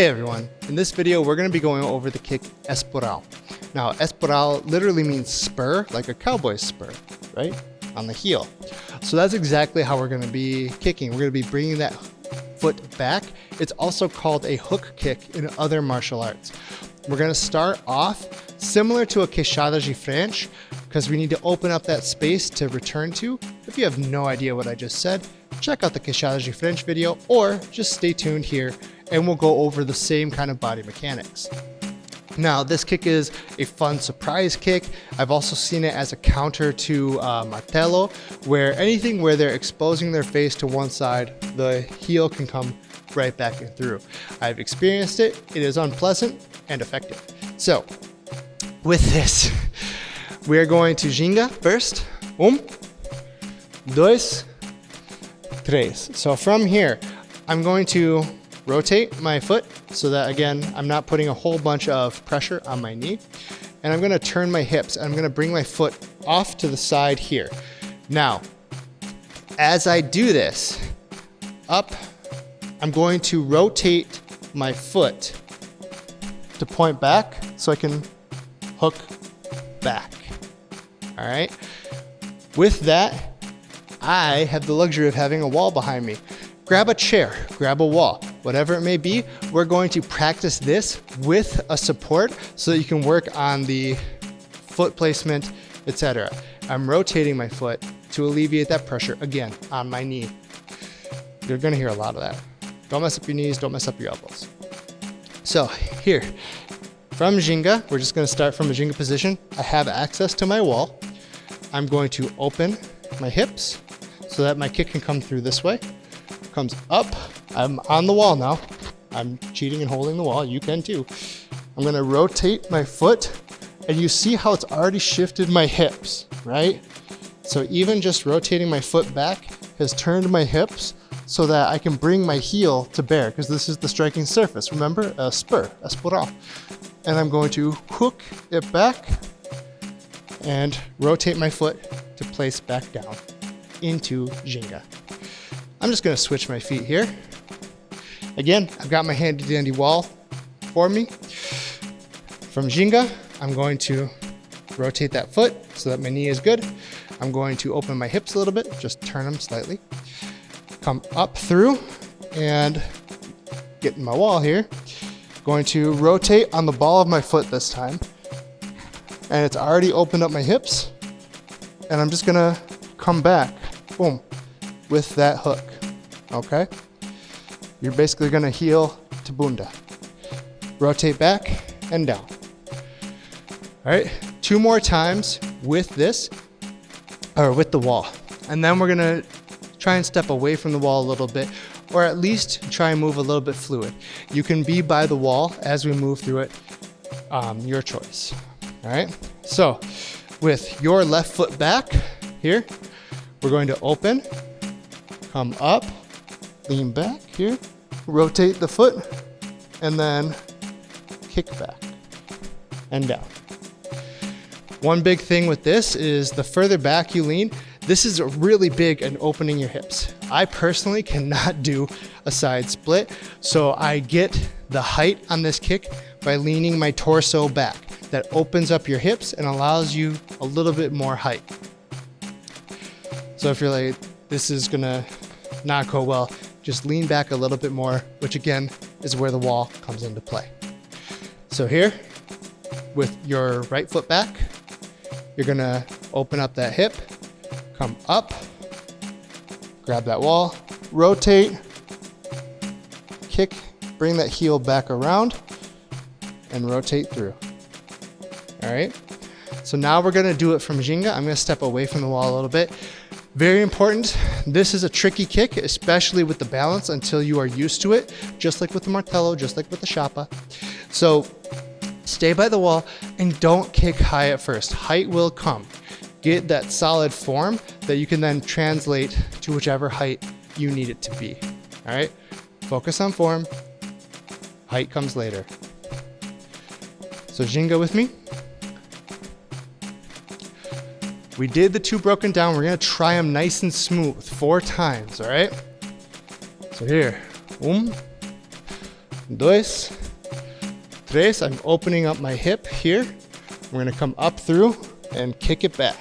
Hey everyone, in this video we're going to be going over the kick Esporão. Now Esporão literally means spur, like a cowboy's spur, right? On the heel. So that's exactly how we're going to be kicking. We're going to be bringing that foot back. It's also called a hook kick in other martial arts. We're going to start off similar to a queixada de frente because we need to open up that space to return to. If you have no idea what I just said, check out the queixada de frente video or just stay tuned here and we'll go over the same kind of body mechanics. Now, this kick is a fun surprise kick. I've also seen it as a counter to martelo, where anything where they're exposing their face to one side, the heel can come right back in through. I've experienced it. It is unpleasant and effective. So, with this, we're going to ginga first. Dois, três. So from here, I'm going to rotate my foot so that, again, I'm not putting a whole bunch of pressure on my knee. And I'm going to turn my hips. I'm going to bring my foot off to the side here. Now, as I do this, I'm going to rotate my foot to point back so I can hook back. All right. With that, I have the luxury of having a wall behind me. Grab a chair, grab a wall, whatever it may be. We're going to practice this with a support so that you can work on the foot placement, etc. I'm rotating my foot to alleviate that pressure, again, on my knee. You're gonna hear a lot of that. Don't mess up your knees, don't mess up your elbows. So here, from ginga, we're just gonna start from a ginga position. I have access to my wall. I'm going to open my hips so that my kick can come through this way. Comes up, I'm on the wall now. I'm cheating and holding the wall, you can too. I'm gonna rotate my foot and you see how it's already shifted my hips, right? So even just rotating my foot back has turned my hips so that I can bring my heel to bear because this is the striking surface. Remember, a spur, esporão. And I'm going to hook it back and rotate my foot to place back down into ginga. I'm just gonna switch my feet here. Again, I've got my handy dandy wall for me. From ginga, I'm going to rotate that foot so that my knee is good. I'm going to open my hips a little bit, just turn them slightly. Come up through and get in my wall here. Going to rotate on the ball of my foot this time. And it's already opened up my hips. And I'm just gonna come back, boom, with that hook, okay? You're basically gonna heel to bunda. Rotate back and down. All right, 2 more times with this, or with the wall. And then we're gonna try and step away from the wall a little bit, or at least try and move a little bit fluid. You can be by the wall as we move through it, your choice, all right? So with your left foot back here, we're going to open, come up, lean back here, rotate the foot, and then kick back and down. One big thing with this is the further back you lean, this is really big in opening your hips. I personally cannot do a side split, so I get the height on this kick by leaning my torso back. That opens up your hips and allows you a little bit more height. So if you're like, this is gonna not go well, just lean back a little bit more, which again is where the wall comes into play. So here, with your right foot back, you're gonna open up that hip, come up, grab that wall, rotate, kick, bring that heel back around, and rotate through. All right, so now we're gonna do it from ginga. I'm gonna step away from the wall a little bit. Very important, this is a tricky kick, especially with the balance until you are used to it, just like with the martelo, just like with the chapa. So stay by the wall and don't kick high at first. Height will come. Get that solid form that you can then translate to whichever height you need it to be. All right, focus on form, height comes later. So ginga with me. We did the 2 broken down. We're gonna try them nice and smooth 4 times, all right? So here, dos, tres. I'm opening up my hip here. We're gonna come up through and kick it back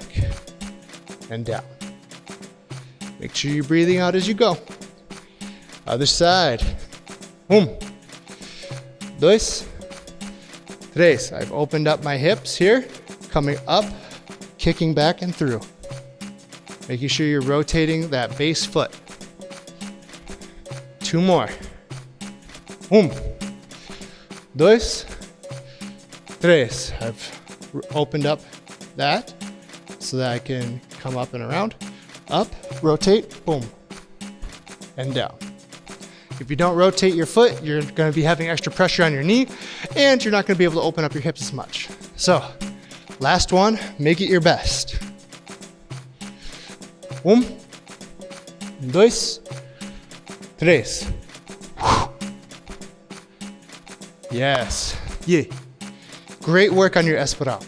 and down. Make sure you're breathing out as you go. Other side. Dos, tres. I've opened up my hips here, coming up, kicking back and through. Making sure you're rotating that base foot. 2 more. Dos, tres. I've opened up that so that I can come up and around. Up, rotate, boom, and down. If you don't rotate your foot, you're gonna be having extra pressure on your knee and you're not gonna be able to open up your hips as much. So, last one, make it your best. Dos, tres. Yes, yeah. Great work on your Esporão.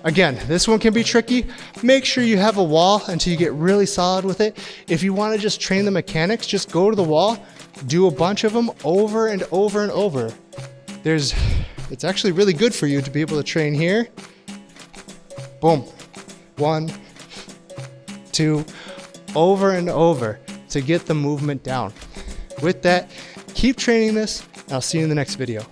Again, this one can be tricky. Make sure you have a wall until you get really solid with it. If you wanna just train the mechanics, just go to the wall, do a bunch of them over and over and over. It's actually really good for you to be able to train here. Boom, 1, 2, over and over to get the movement down. With that, keep training this, and I'll see you in the next video.